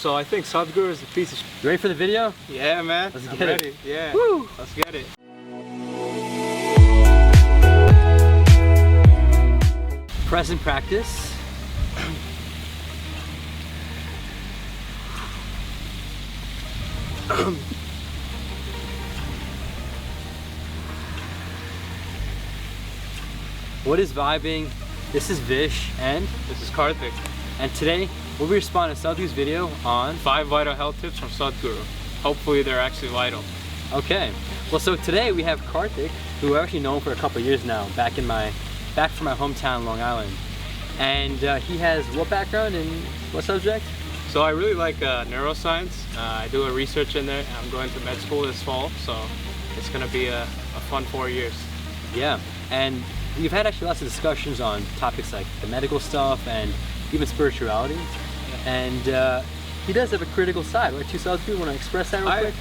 So I think Sadhguru is a piece of You ready for the video? Yeah, man. Let's I'm get ready. it. Yeah. Woo! Let's get it. Present practice. What is vibing? This is Vish and This is Karthik. today we'll be responding to Sadhguru's video on 5 vital health tips from Sadhguru. Hopefully they're actually vital. Okay. Well, so today we have Karthik, who I've actually known for a couple of years now, back from my hometown, Long Island. And he has what background and what subject? So I really like neuroscience. I do a research in there. I'm going to med school this fall, so it's going to be a fun 4 years. Yeah. And we've had actually lots of discussions on topics like the medical stuff and even spirituality. And he does have a critical side, right? Sadhguru, want to express that real quick?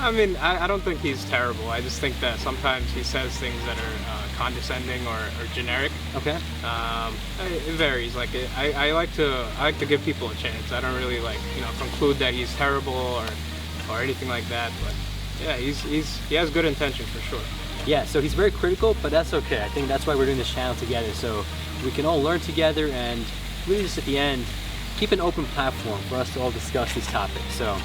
I mean, I don't think he's terrible. I just think that sometimes he says things that are condescending or generic. Okay. It varies. Like I like to give people a chance. I don't really conclude that he's terrible or anything like that. But yeah, he has good intention for sure. Yeah. So he's very critical, but that's okay. I think that's why we're doing this channel together, so we can all learn together and really just at the end keep an open platform for us to all discuss these topics. So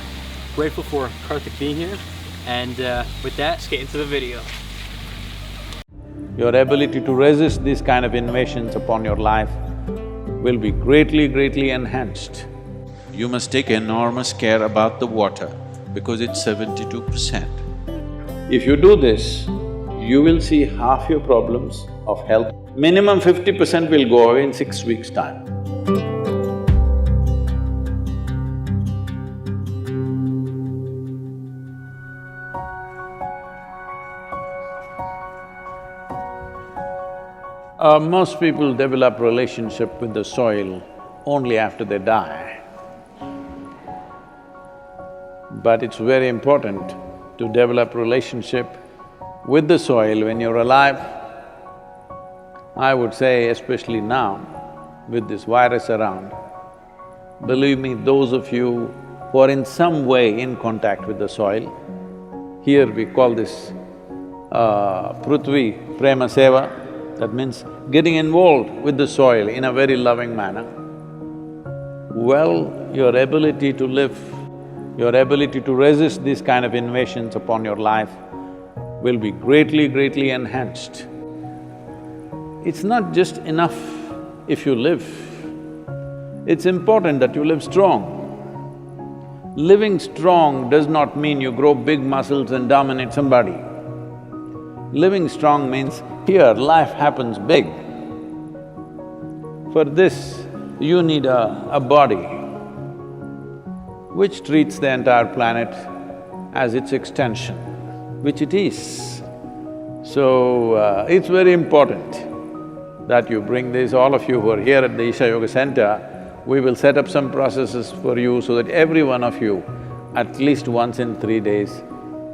grateful for Karthik being here, and with that, Let's get into the video. Your ability to resist these kind of invasions upon your life will be greatly enhanced. You must take enormous care about the water because it's 72%. If you do this, you will see half your problems of health. Minimum 50% will go away in 6 weeks' time. Most people develop relationship with the soil only after they die. But it's very important to develop relationship with the soil when you're alive. I would say especially now, with this virus around, believe me, those of you who are in some way in contact with the soil, here we call this Prithvi Prema Seva, that means getting involved with the soil in a very loving manner. Well, your ability to live, your ability to resist these kind of invasions upon your life will be greatly enhanced. It's not just enough if you live, it's important that you live strong. Living strong does not mean you grow big muscles and dominate somebody. Living strong means here life happens big. For this, you need a body which treats the entire planet as its extension, which it is. So, it's very important that you bring this, all of you who are here at the Isha Yoga Center, we will set up some processes for you so that every one of you, at least once in 3 days,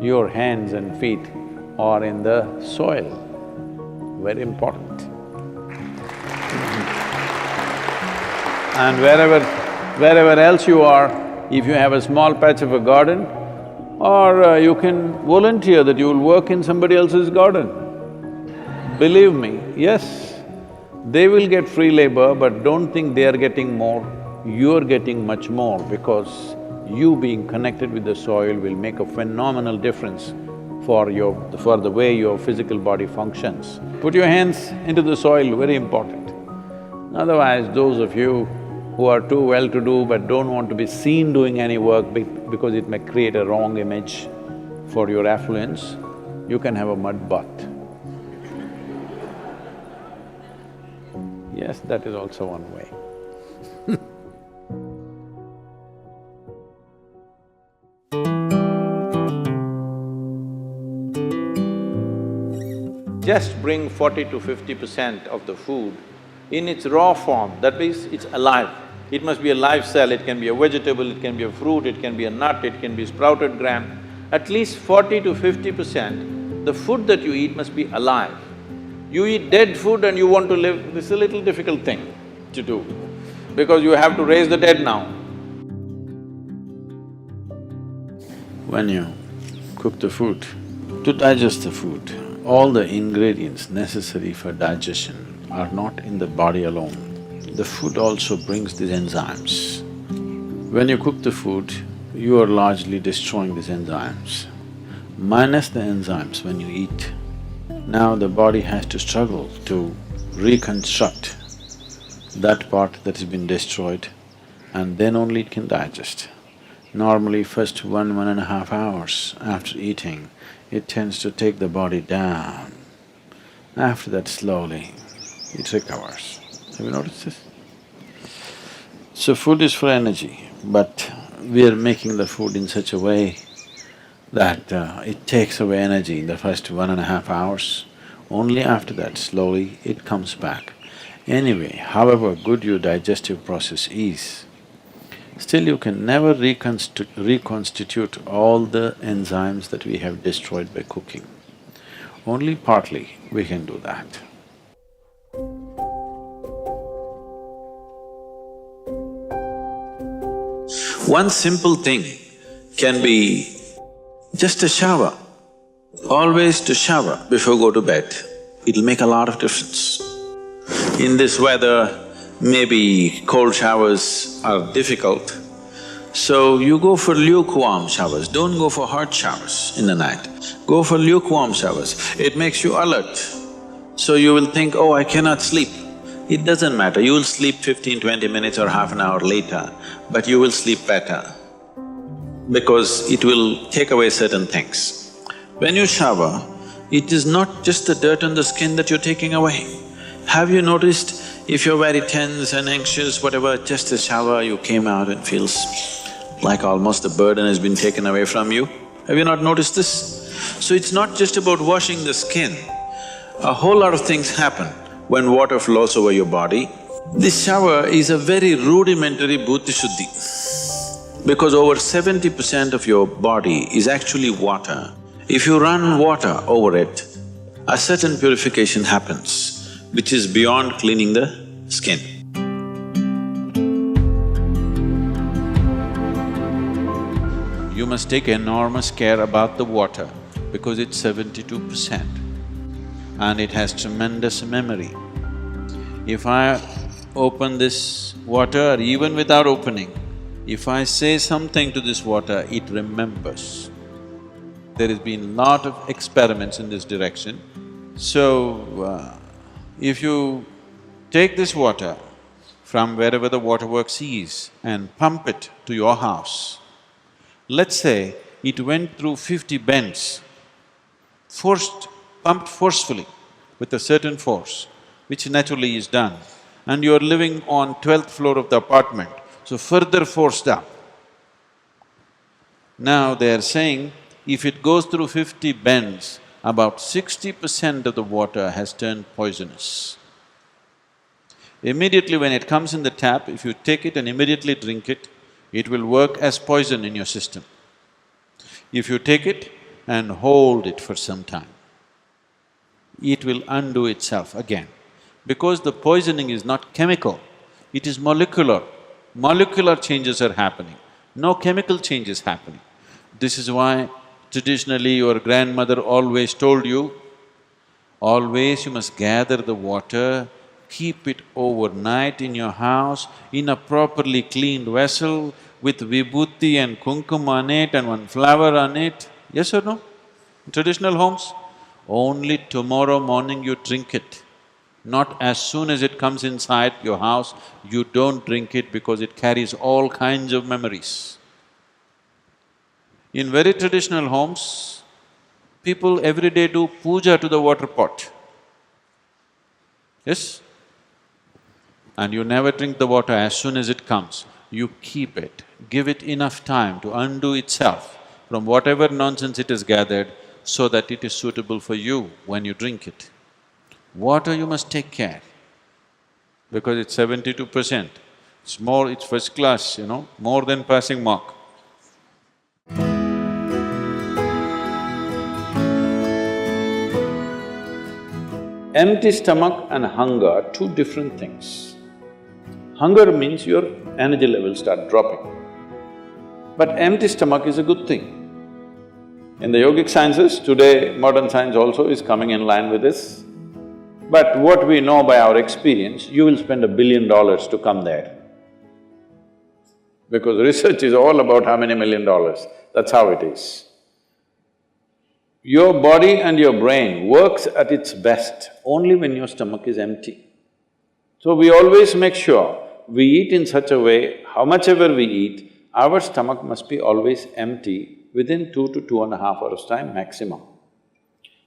your hands and feet are in the soil. Very important. And wherever else you are, if you have a small patch of a garden, or you can volunteer that you will work in somebody else's garden. Believe me, yes, they will get free labor, but don't think they are getting more, you're getting much more because you being connected with the soil will make a phenomenal difference for the way your physical body functions. Put your hands into the soil, very important. Otherwise, those of you who are too well-to-do but don't want to be seen doing any work because it may create a wrong image for your affluence, you can have a mud bath. Yes, that is also one way. Just bring 40 to 50% of the food in its raw form, that means it's alive. It must be a live cell, it can be a vegetable, it can be a fruit, it can be a nut, it can be sprouted gram. At least 40 to 50%, the food that you eat must be alive. You eat dead food and you want to live, this is a little difficult thing to do, because you have to raise the dead now. When you cook the food, to digest the food, all the ingredients necessary for digestion are not in the body alone. The food also brings these enzymes. When you cook the food, you are largely destroying these enzymes. Minus the enzymes when you eat, now the body has to struggle to reconstruct that part that has been destroyed, and then only it can digest. Normally, first 1.5 hours after eating, it tends to take the body down. After that, slowly, it recovers. Have you noticed this? So food is for energy, but we are making the food in such a way that it takes away energy in the first 1.5 hours. Only after that, slowly, it comes back. Anyway, however good your digestive process is, still you can never reconstitute all the enzymes that we have destroyed by cooking. Only partly we can do that. One simple thing can be just a shower. Always to shower before go to bed, it'll make a lot of difference. In this weather, maybe cold showers are difficult, so you go for lukewarm showers, don't go for hot showers in the night. Go for lukewarm showers, it makes you alert. So you will think, oh, I cannot sleep. It doesn't matter, you will sleep 15–20 minutes or half an hour later, but you will sleep better because it will take away certain things. When you shower, it is not just the dirt on the skin that you're taking away. Have you noticed, if you're very tense and anxious, whatever, just a shower, you came out and feels like almost the burden has been taken away from you? Have you not noticed this? So it's not just about washing the skin, a whole lot of things happen when water flows over your body. This shower is a very rudimentary buddhi shuddhi, because over 70% of your body is actually water. If you run water over it, a certain purification happens, which is beyond cleaning the skin. You must take enormous care about the water because it's 72% and it has tremendous memory. If I open this water, or even without opening, if I say something to this water, it remembers. There has been lot of experiments in this direction. So, if you take this water from wherever the waterworks is and pump it to your house, let's say it went through 50 bends, pumped forcefully with a certain force, which naturally is done, and you're living on 12th floor of the apartment, so further forced up. Now they're saying, if it goes through 50 bends, about 60% of the water has turned poisonous. Immediately when it comes in the tap, if you take it and immediately drink it, it will work as poison in your system. If you take it and hold it for some time, it will undo itself again. Because the poisoning is not chemical, it is molecular. Molecular changes are happening, no chemical change is happening. This is why traditionally your grandmother always told you, always you must gather the water, keep it overnight in your house in a properly cleaned vessel with vibhuti and kumkum on it and one flower on it. Yes or no? In traditional homes, only tomorrow morning you drink it. Not as soon as it comes inside your house, you don't drink it because it carries all kinds of memories. In very traditional homes, people every day do puja to the water pot. Yes? And you never drink the water as soon as it comes. You keep it, give it enough time to undo itself from whatever nonsense it has gathered so that it is suitable for you when you drink it. Water you must take care, because it's 72%. It's first class, more than passing mark. Empty stomach and hunger are two different things. Hunger means your energy levels start dropping. But empty stomach is a good thing. In the yogic sciences, today modern science also is coming in line with this. But what we know by our experience, you will spend $1 billion to come there. Because research is all about how many $1 million, that's how it is. Your body and your brain works at its best only when your stomach is empty. So we always make sure we eat in such a way, how much ever we eat, our stomach must be always empty within 2 to 2.5 hours' time maximum.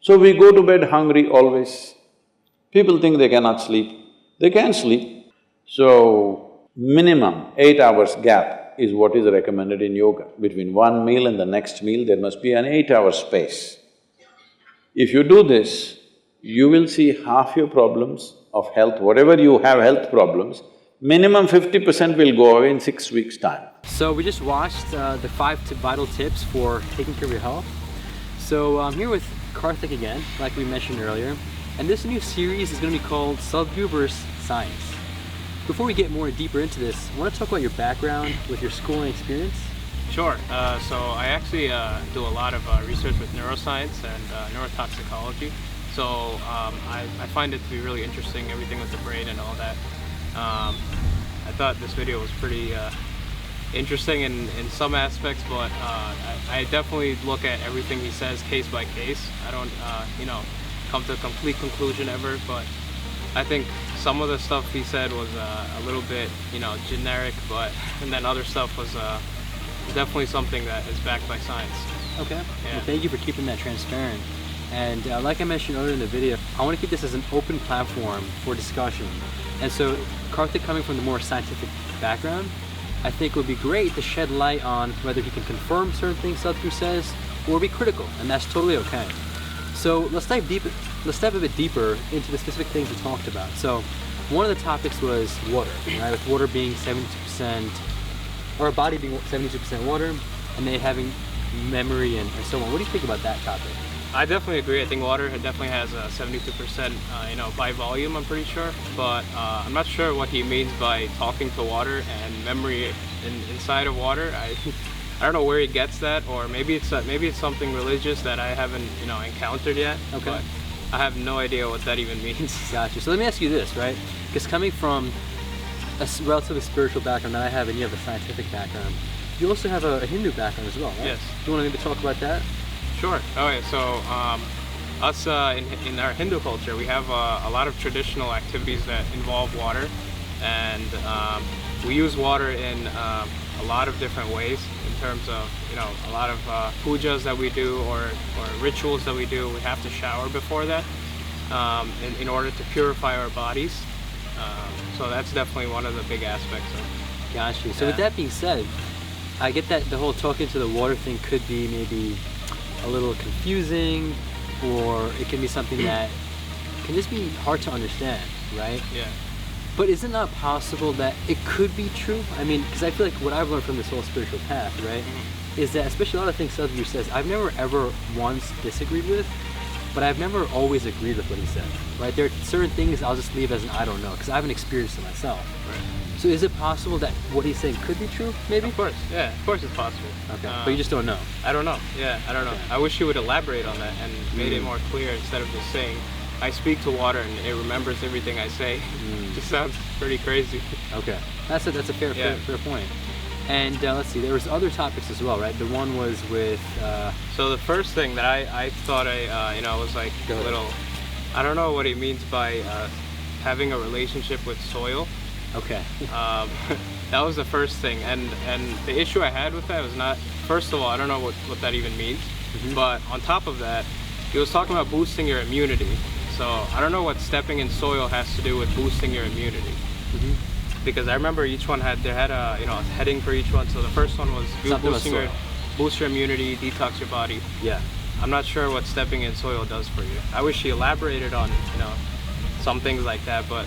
So we go to bed hungry always. People think they cannot sleep, they can sleep. So, minimum 8 hours gap is what is recommended in yoga. Between one meal and the next meal, there must be an 8-hour space. If you do this, you will see half your problems of health, whatever you have health problems, minimum 50% will go away in 6 weeks' time. So we just watched the 5 vital tips for taking care of your health. So I'm here with Karthik again, like we mentioned earlier. And this new series is going to be called Sadhguru vs. Science. Before we get more deeper into this, I want to talk about your background with your schooling experience. Sure. So I actually do a lot of research with neuroscience and neurotoxicology. So I find it to be really interesting, everything with the brain and all that. I thought this video was pretty interesting in some aspects, but I definitely look at everything he says case by case. I don't, come to a complete conclusion ever, but I think some of the stuff he said was a little bit, generic, but and then other stuff was definitely something that is backed by science. Okay. Yeah. Well, thank you for keeping that transparent. And like I mentioned earlier in the video, I want to keep this as an open platform for discussion. And so, Karthik coming from the more scientific background, I think it would be great to shed light on whether he can confirm certain things Sadhguru says or be critical, and that's totally okay. So let's dive a bit deeper into the specific things we talked about. So one of the topics was water, right? With water being 72%, or a body being 72% water, and then having memory and so on. What do you think about that topic? I definitely agree. I think water definitely has 72%, by volume, I'm pretty sure. But I'm not sure what he means by talking to water and memory inside of water. I don't know where he gets that, or maybe it's something religious that I haven't encountered yet. Okay. But I have no idea what that even means. Gotcha. So let me ask you this, right? Because coming from a relatively spiritual background that I have, and you have a scientific background, you also have a Hindu background as well, right? Yes. Do you want to maybe talk about that? Sure. Okay. So us in our Hindu culture, we have a lot of traditional activities that involve water, and we use water in a lot of different ways. In terms of a lot of pujas that we do or rituals that we do, we have to shower before that in order to purify our bodies. So that's definitely one of the big aspects of. Gotcha. So with that being said, I get that the whole talking to the water thing could be maybe a little confusing, or it can be something that can just be hard to understand, right? Yeah. But is it not possible that it could be true? I mean, because I feel like what I've learned from this whole spiritual path, right, is that especially a lot of things Sadhguru says, I've never ever once disagreed with, but I've never always agreed with what he said, right? There are certain things I'll just leave as an I don't know, because I haven't experienced it myself. Right. So is it possible that what he's saying could be true, maybe? Of course, yeah, of course it's possible. Okay, but you just don't know. I don't know, yeah, I don't know. I wish he would elaborate on that and made it more clear instead of just saying, I speak to water and it remembers everything I say. Just sounds pretty crazy. Okay, that's a fair point. And let's see, there was other topics as well, right? The one was with... So the first thing that I thought was like a little... I don't know what he means by having a relationship with soil. Okay. That was the first thing, and the issue I had with that was not... First of all, I don't know what that even means, but on top of that, he was talking about boosting your immunity. So I don't know what stepping in soil has to do with boosting your immunity. Because I remember each one had a heading for each one. So the first one was boost your immunity, detox your body. Yeah. I'm not sure what stepping in soil does for you. I wish he elaborated on some things like that, but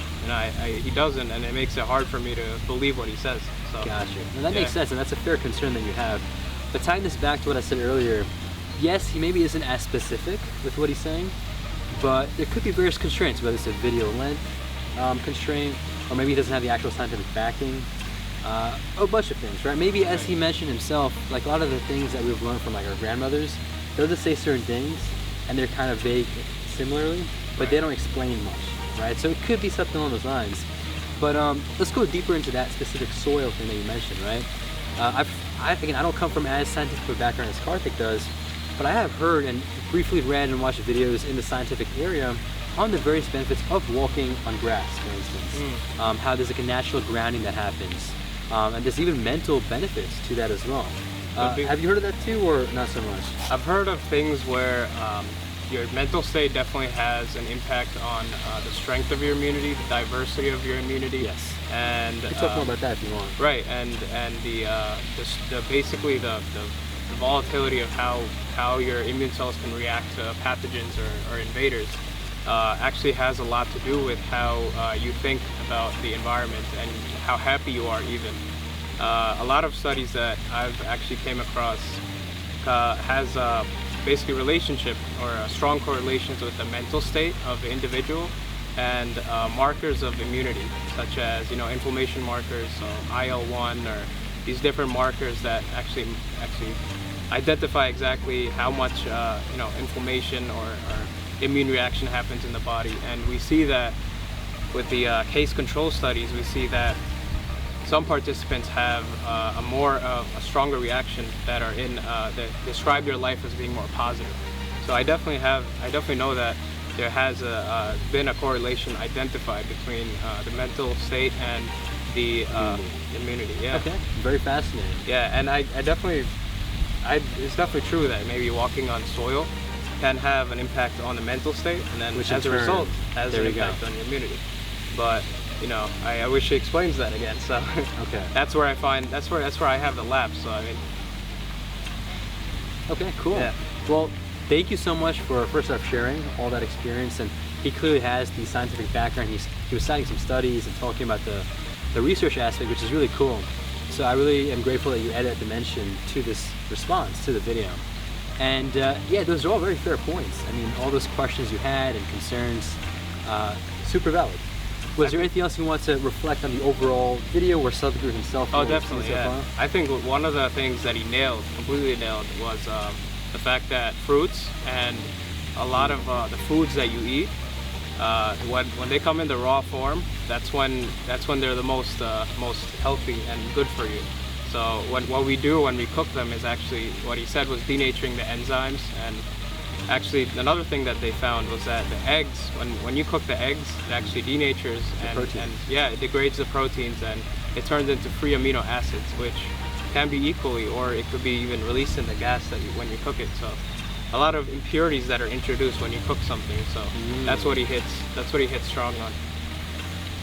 he doesn't, and it makes it hard for me to believe what he says. So, gotcha. And that makes sense, and that's a fair concern that you have. But tying this back to what I said earlier, yes, he maybe isn't as specific with what he's saying, but there could be various constraints, whether it's a video length constraint, or maybe he doesn't have the actual scientific backing, a bunch of things, right? Maybe as he mentioned himself, like a lot of the things that we've learned from like our grandmothers, they'll just say certain things, and they're kind of vague similarly, but they don't explain much, right? So it could be something along those lines. But let's go deeper into that specific soil thing that you mentioned, right? Again, I don't come from as scientific a background as Karthik does, but I have heard and briefly read and watched videos in the scientific area on the various benefits of walking on grass, for instance. How there's like a natural grounding that happens. And there's even mental benefits to that as well. Have you heard of that too, or not so much? I've heard of things where your mental state definitely has an impact on the strength of your immunity, the diversity of your immunity. Yes. And we can talk more about that if you want. Right, and the basically the volatility of how your immune cells can react to pathogens or invaders actually has a lot to do with how you think about the environment and how happy you are even. A lot of studies that I've actually came across has basically relationship or strong correlations with the mental state of the individual and markers of immunity, such as inflammation markers, so IL-1 or these different markers that actually identify exactly how much inflammation or immune reaction happens in the body. And we see that with the case control studies, we see that some participants have a stronger reaction that are that describe their life as being more positive. So I definitely know that there has been a correlation identified between the mental state and the immunity. Yeah. Okay. Very fascinating. Yeah, and it's definitely true that maybe walking on soil can have an impact on the mental state, and then as a result has an impact on your immunity. But I wish it explains that again. So okay, that's where I have the lab. So I mean, okay, cool. Yeah. Well, thank you so much for first off sharing all that experience, and he clearly has the scientific background. He was citing some studies and talking about the research aspect, which is really cool. So I really am grateful that you added that dimension to this response to the video. And yeah, those are all very fair points. I mean, all those questions you had and concerns, super valid. Was there anything else you want to reflect on the overall video or Sadhguru himself? Oh, definitely, yeah. I think one of the things that he completely nailed, was the fact that fruits and a lot of the foods that you eat, when they come in the raw form, that's when they're the most healthy and good for you. So what we do when we cook them is actually, what he said was denaturing the enzymes. And actually another thing that they found was that the eggs, when you cook the eggs, it actually denatures and yeah, it degrades the proteins and it turns into free amino acids, which can be equally, or it could be even released in the gas when you cook it. So a lot of impurities that are introduced when you cook something. So that's what he hits strong on.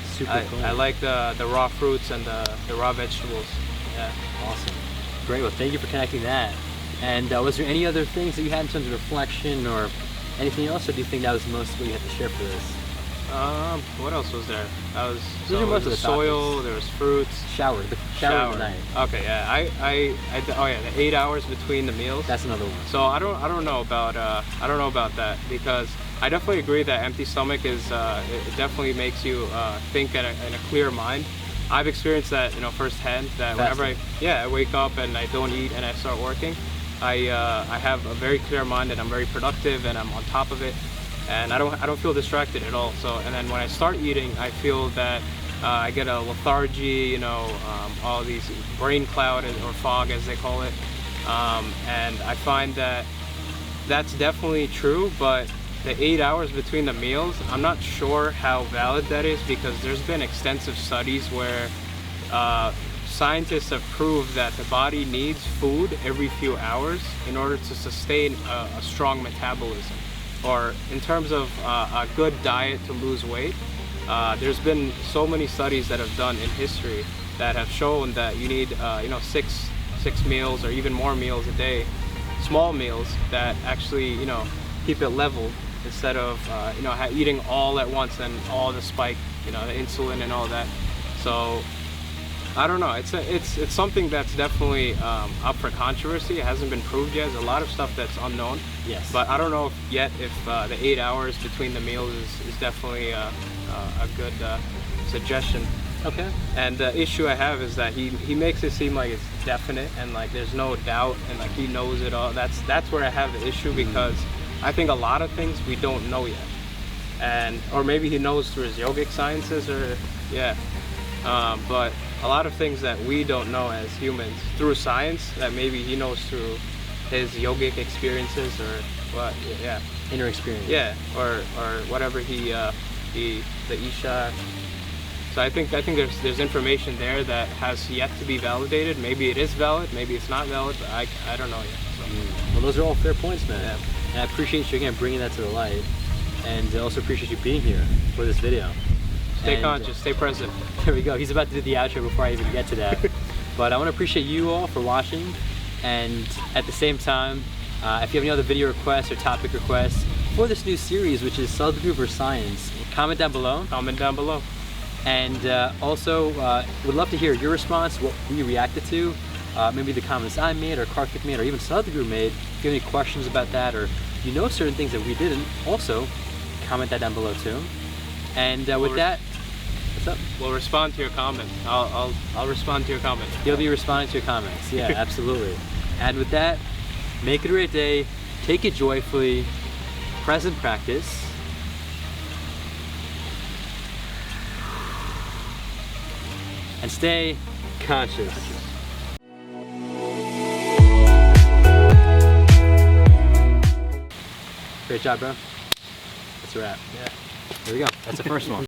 Super cool. I like the raw fruits and the raw vegetables. Yeah. Awesome. Great. Well, thank you for connecting that. And was there any other things that you had in terms of reflection or anything else, or do you think that was most what you had to share for this? What else was there? Those are most of the soil. topics. There was fruits. Shower of the night. Okay, yeah. The 8 hours between the meals. That's another one. So I don't know about that, because I definitely agree that empty stomach is it definitely makes you think in a clear mind. I've experienced that firsthand. That whenever I wake up and I don't eat and I start working, I have a very clear mind and I'm very productive and I'm on top of it, and I don't feel distracted at all. So, and then when I start eating, I feel that I get a lethargy, all these brain cloud or fog as they call it, and I find that that's definitely true. But the 8 hours between the meals, I'm not sure how valid that is, because there's been extensive studies where scientists have proved that the body needs food every few hours in order to sustain a strong metabolism. Or in terms of a good diet to lose weight, there's been so many studies that have done in history that have shown that you need six meals or even more meals a day, small meals that actually keep it leveled, instead of eating all at once and all the spike, the insulin and all that. So I don't know. It's something that's definitely up for controversy. It hasn't been proved yet. There's a lot of stuff that's unknown. Yes. But I don't know if the 8 hours between the meals is definitely a good suggestion. Okay. And the issue I have is that he makes it seem like it's definite and like there's no doubt and like he knows it all. That's where I have the issue, because I think a lot of things we don't know yet. And or maybe he knows through his yogic sciences, or but a lot of things that we don't know as humans through science that maybe he knows through his yogic experiences or what, Inner experience. yeah, or whatever the Isha. So I think there's information there that has yet to be validated. Maybe it is valid, maybe it's not valid, but I don't know yet. So. Well, those are all fair points, man. Yeah. And I appreciate you again bringing that to the light, and I also appreciate you being here for this video. Stay And, conscious, stay present. There we go. He's about to do the outro before I even get to that. But I want to appreciate you all for watching, and at the same time, if you have any other video requests or topic requests for this new series, which is Sadhguru vs. Science, comment down below. Comment down below. And also, would love to hear your response, what we reacted to, maybe the comments I made or Karthik made or even Sadhguru made. If you have any questions about that, or you know certain things that we didn't, also comment that down below too. And with that, what's up? We'll respond to your comments. I'll respond to your comments. You'll be responding to your comments. Yeah, absolutely. And with that, make it a great day. Take it joyfully. Present practice. And stay conscious. Great job, bro. That's a wrap. Yeah. There we go. That's the first one.